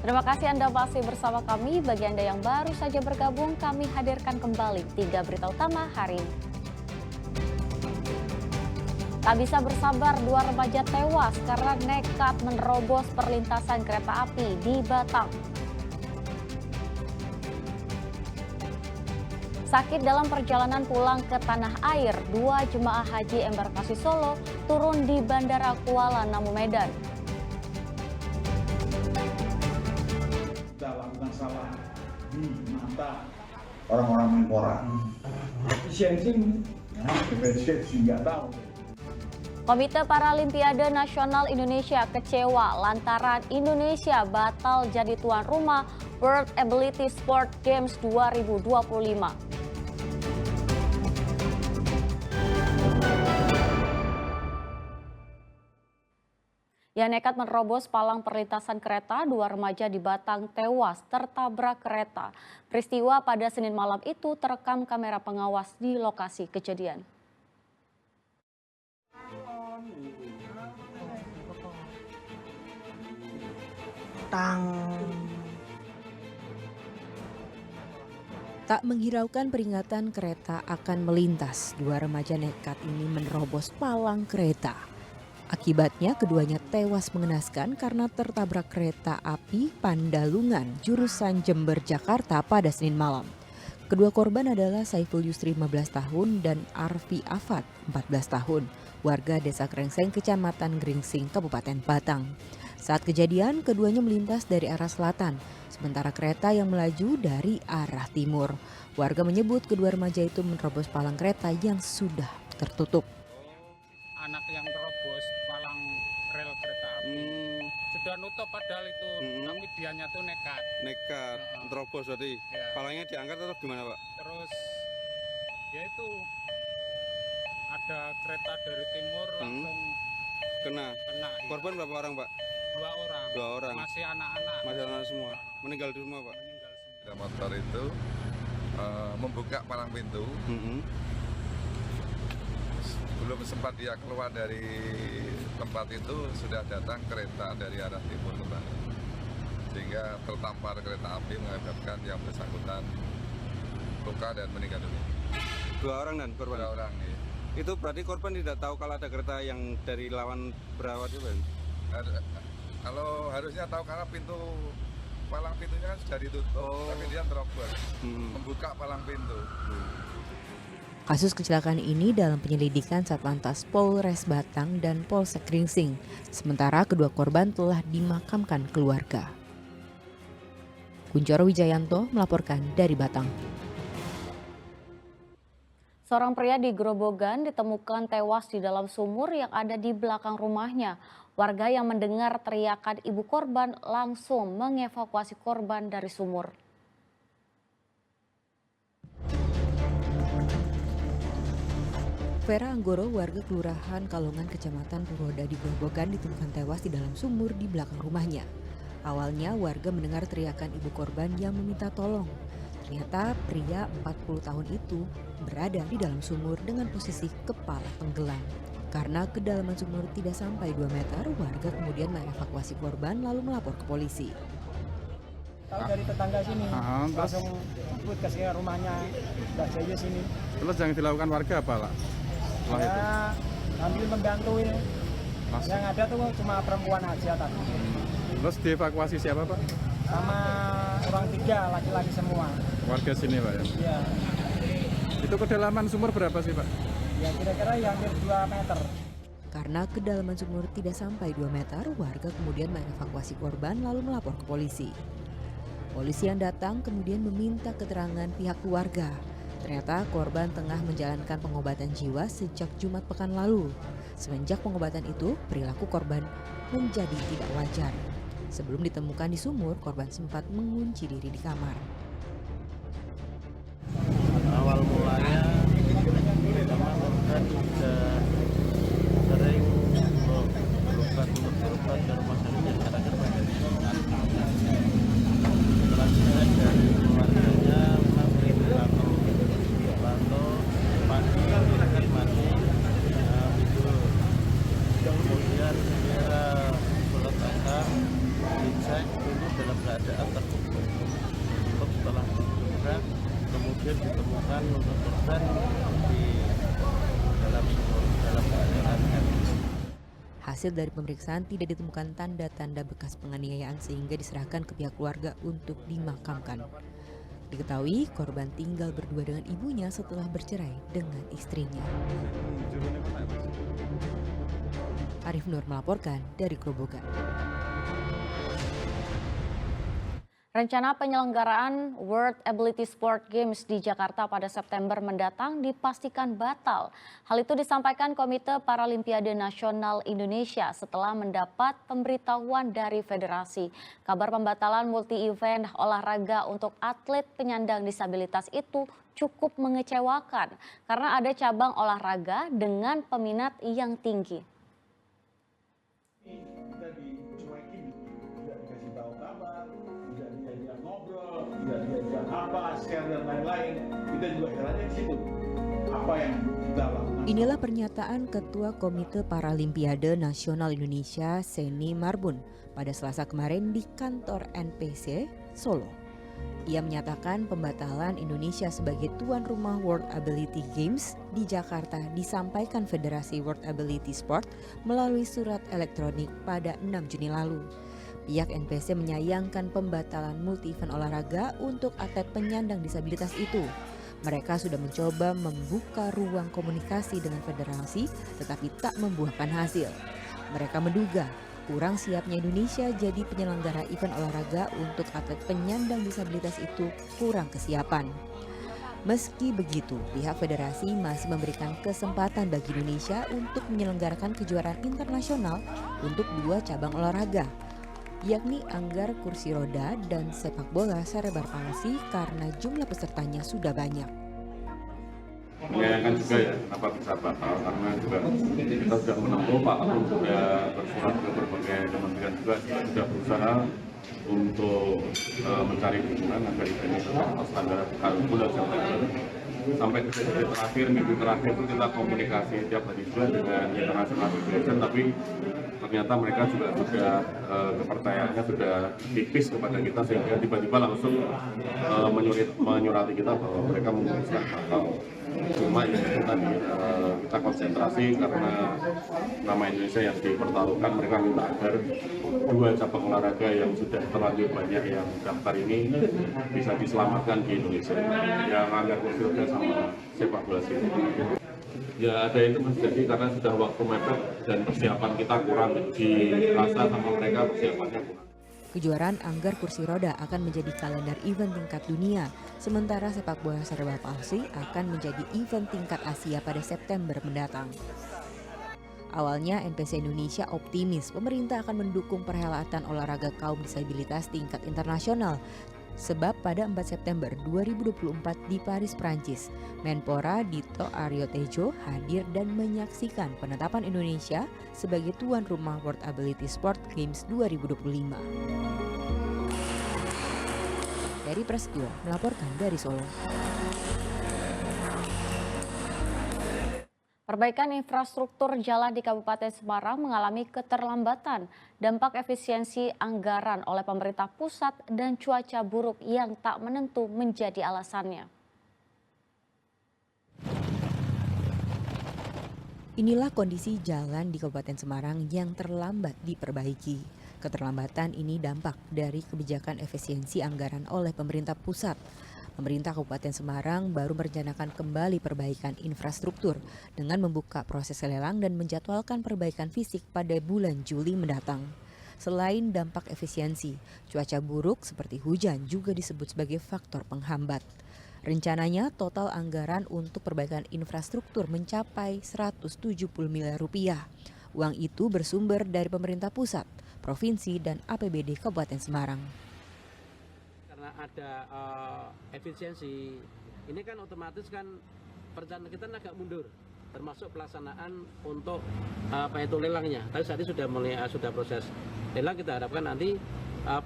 Terima kasih Anda masih bersama kami. Bagi Anda yang baru saja bergabung, kami hadirkan kembali 3 berita utama hari ini. Tak bisa bersabar, 2 remaja tewas karena nekat menerobos perlintasan kereta api di Batang. Sakit dalam perjalanan pulang ke tanah air, 2 jemaah haji embarkasi Solo turun di Bandara Kuala Namu, Medan. Kita lakukan salah di mata orang-orang Menpora. Efisiensi nggak tahu. Komite Paralimpiade Nasional Indonesia kecewa lantaran Indonesia batal jadi tuan rumah World Ability Sport Games 2025. Yang nekat menerobos palang perlintasan kereta, 2 remaja di Batang tewas tertabrak kereta. Peristiwa pada Senin malam itu terekam kamera pengawas di lokasi kejadian. Tak menghiraukan peringatan kereta akan melintas, 2 remaja nekat ini menerobos palang kereta. Akibatnya keduanya tewas mengenaskan karena tertabrak kereta api Pandalungan jurusan Jember Jakarta pada Senin malam. Kedua korban adalah Saiful Yusri 15 tahun dan Arfi Afat 14 tahun, warga Desa Krengseng, Kecamatan Gringsing, Kabupaten Batang. Saat kejadian, keduanya melintas dari arah selatan, sementara kereta yang melaju dari arah timur. Warga menyebut kedua remaja itu menerobos palang kereta yang sudah tertutup. Anak yang terobos palang rel kereta api sudah nutup padahal itu, tapi dianya tuh nekat terobos berarti. Ya. Palangnya diangkat atau gimana, Pak? Terus ya itu ada kereta dari timur langsung Kena. kena. Korban berapa orang, Pak? 2 orang. 2 orang. Masih anak-anak. Masih anak semua. Meninggal di rumah, Pak. Meninggal semua. Sepeda motor itu membuka palang pintu. Belum sempat dia keluar dari tempat itu sudah datang kereta dari arah timur kembali, sehingga tertampar kereta api mengakibatkan yang bersangkutan luka dan meninggal dunia. 2 orang dan korban. 2 orang. Ya. Itu berarti korban tidak tahu kalau ada kereta yang dari lawan berawat itu, Pak? Kalau harusnya tahu karena palang pintunya kan sudah ditutup, tapi dia terobos membuka palang pintu. Kasus kecelakaan ini dalam penyelidikan Satlantas Polres Batang dan Polsek Gringsing. Sementara kedua korban telah dimakamkan keluarga. Kunchoro Wijayanto melaporkan dari Batang. Seorang pria di Grobogan ditemukan tewas di dalam sumur yang ada di belakang rumahnya. Warga yang mendengar teriakan ibu korban langsung mengevakuasi korban dari sumur. Vera Anggoro, warga Kelurahan Kalongan, Kecamatan Purwoda di Grobogan ditemukan tewas di dalam sumur di belakang rumahnya. Awalnya warga mendengar teriakan ibu korban yang meminta tolong. Ternyata pria 40 tahun itu berada di dalam sumur dengan posisi kepala tenggelam. Karena kedalaman sumur tidak sampai 2 meter, warga kemudian mengevakuasi korban lalu melapor ke polisi. Tahu dari tetangga sini, langsung ikut ke rumahnya Mbak Jaya sini. Terus yang dilakukan warga apa, Pak? Ya, ambil membantu ini. Yang ada tuh cuma perempuan aja tadi. Terus dievakuasi siapa, Pak? Sama orang 3, laki-laki semua. Warga sini, Pak, ya? Iya. Itu kedalaman sumur berapa sih, Pak? Ya kira-kira ya hampir 2 meter. Karena kedalaman sumur tidak sampai 2 meter, warga kemudian mengevakuasi korban lalu melapor ke polisi. Polisi yang datang kemudian meminta keterangan pihak keluarga. Ternyata korban tengah menjalankan pengobatan jiwa sejak Jumat pekan lalu. Semenjak pengobatan itu, perilaku korban menjadi tidak wajar. Sebelum ditemukan di sumur, korban sempat mengunci diri di kamar. Awal mulanya memang korban sudah sering berobat ke rumah sakit karena berbagai setelah kita dari keluarganya memberi lalu mati kemudian kita sholat asar dicek dulu dalam keadaan ditemukan untuk korban di dalam keadaan Hasil dari pemeriksaan tidak ditemukan tanda-tanda bekas penganiayaan sehingga diserahkan ke pihak keluarga untuk dimakamkan. Diketahui korban tinggal berdua dengan ibunya setelah bercerai dengan istrinya. Arif Nur melaporkan dari Grobogan. Rencana penyelenggaraan World Ability Sport Games di Jakarta pada September mendatang dipastikan batal. Hal itu disampaikan Komite Paralimpiade Nasional Indonesia setelah mendapat pemberitahuan dari federasi. Kabar pembatalan multi-event olahraga untuk atlet penyandang disabilitas itu cukup mengecewakan karena ada cabang olahraga dengan peminat yang tinggi. Kita dicuekin, tidak dikasih tahu kabar, tidak diajak ngobrol, tidak diajak apa, share dan lain-lain. Kita juga herannya di situ. Apa yang kita lakukan? Inilah pernyataan Ketua Komite Paralimpiade Nasional Indonesia, Seni Marbun, pada Selasa kemarin di kantor NPC Solo. Ia menyatakan pembatalan Indonesia sebagai tuan rumah World Ability Games di Jakarta disampaikan Federasi World Ability Sport melalui surat elektronik pada 6 Juni lalu. Pihak NPC menyayangkan pembatalan multi-event olahraga untuk atlet penyandang disabilitas itu. Mereka sudah mencoba membuka ruang komunikasi dengan federasi tetapi tak membuahkan hasil. Mereka menduga kurang siapnya Indonesia jadi penyelenggara event olahraga untuk atlet penyandang disabilitas itu kurang kesiapan. Meski begitu, pihak federasi masih memberikan kesempatan bagi Indonesia untuk menyelenggarakan kejuaraan internasional untuk 2 cabang olahraga, yakni anggar kursi roda dan sepak bola cerebral palsy karena jumlah pesertanya sudah banyak. Menyayangkan juga ya kenapa bisa batal, karena juga kita sudah menempuh, Pak Agung sudah bersurat ke berbagai kementerian juga sudah berusaha untuk mencari dukungan agar ini tetap standar bulan September. Sampai detik terakhir, minggu terakhir itu kita komunikasi tiap hari juga dengan International Federation, tapi ternyata mereka juga sudah kepercayaannya sudah tipis kepada kita sehingga tiba-tiba langsung menyurati kita bahwa mereka memutuskan batal. Cuma ya itu tadi kita konsentrasi karena nama Indonesia yang dipertaruhkan, mereka minta agar 2 cabang olahraga yang sudah terlanjur banyak yang daftar ini bisa diselamatkan di Indonesia, yang anggar kursi roda sama sepak bola sini. Ya ada itu Mas, jadi karena sudah waktu mepet dan persiapan kita kurang, dirasa sama mereka persiapannya kurang. Kejuaraan anggar kursi roda akan menjadi kalender event tingkat dunia, sementara sepak bola cerebral palsy akan menjadi event tingkat Asia pada September mendatang. Awalnya NPC Indonesia optimis pemerintah akan mendukung perhelatan olahraga kaum disabilitas tingkat internasional. Sebab pada 4 September 2024 di Paris, Prancis, Menpora Dito Aryo Tejo hadir dan menyaksikan penetapan Indonesia sebagai tuan rumah World Ability Sport Games 2025. Dari Prasetyo melaporkan dari Solo. Perbaikan infrastruktur jalan di Kabupaten Semarang mengalami keterlambatan, dampak efisiensi anggaran oleh pemerintah pusat dan cuaca buruk yang tak menentu menjadi alasannya. Inilah kondisi jalan di Kabupaten Semarang yang terlambat diperbaiki. Keterlambatan ini dampak dari kebijakan efisiensi anggaran oleh pemerintah pusat. Pemerintah Kabupaten Semarang baru merencanakan kembali perbaikan infrastruktur dengan membuka proses lelang dan menjadwalkan perbaikan fisik pada bulan Juli mendatang. Selain dampak efisiensi, cuaca buruk seperti hujan juga disebut sebagai faktor penghambat. Rencananya total anggaran untuk perbaikan infrastruktur mencapai 170 miliar rupiah. Uang itu bersumber dari pemerintah pusat, provinsi, dan APBD Kabupaten Semarang. Ada efisiensi ini kan otomatis kan perencanaan kita agak mundur, termasuk pelaksanaan untuk lelangnya. Tapi saat ini sudah proses lelang, kita harapkan nanti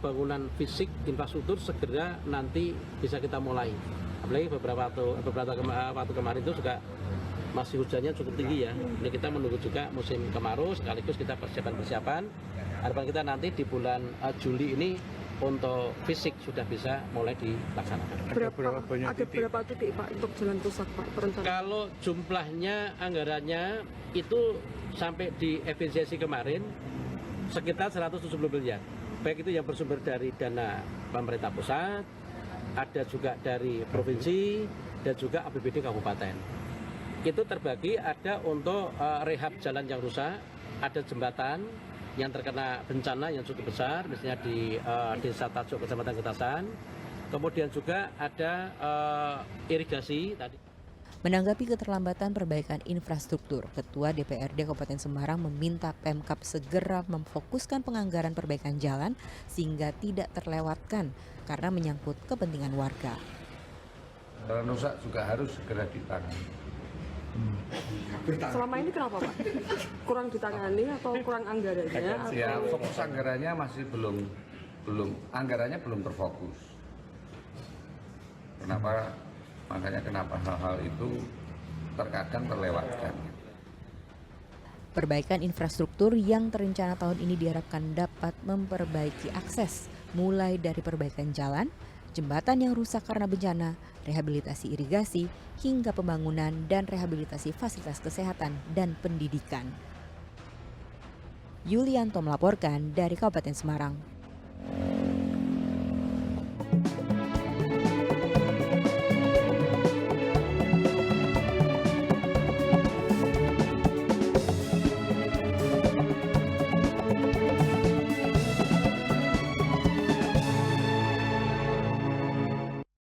bangunan fisik infrastruktur segera nanti bisa kita mulai. Apalagi beberapa waktu kemarin itu juga masih hujannya cukup tinggi ya. Ini kita menunggu juga musim kemarau sekaligus kita persiapan. Harapan kita nanti di bulan Juli ini untuk fisik sudah bisa mulai dilaksanakan. Ada berapa titik Pak untuk jalan rusak Pak perencanaan? Kalau jumlahnya anggarannya itu sampai di efisiensi kemarin sekitar 170 miliar. Baik itu yang bersumber dari dana pemerintah pusat, ada juga dari provinsi, dan juga APBD kabupaten. Itu terbagi ada untuk rehab jalan yang rusak, ada jembatan yang terkena bencana yang cukup besar, misalnya di Desa Tajuk, Kecamatan Getasan. Kemudian juga ada irigasi tadi. Menanggapi keterlambatan perbaikan infrastruktur, Ketua DPRD Kabupaten Semarang meminta Pemkab segera memfokuskan penganggaran perbaikan jalan sehingga tidak terlewatkan karena menyangkut kepentingan warga. Jalan rusak juga harus segera ditangani. Selama ini kenapa Pak? Kurang ditangani atau kurang anggarannya? Ya, fokus anggarannya masih anggarannya belum terfokus. Kenapa hal-hal itu terkadang terlewatkan. Perbaikan infrastruktur yang terencana tahun ini diharapkan dapat memperbaiki akses, mulai dari perbaikan jalan, jembatan yang rusak karena bencana, rehabilitasi irigasi, hingga pembangunan dan rehabilitasi fasilitas kesehatan dan pendidikan. Yulianto melaporkan dari Kabupaten Semarang.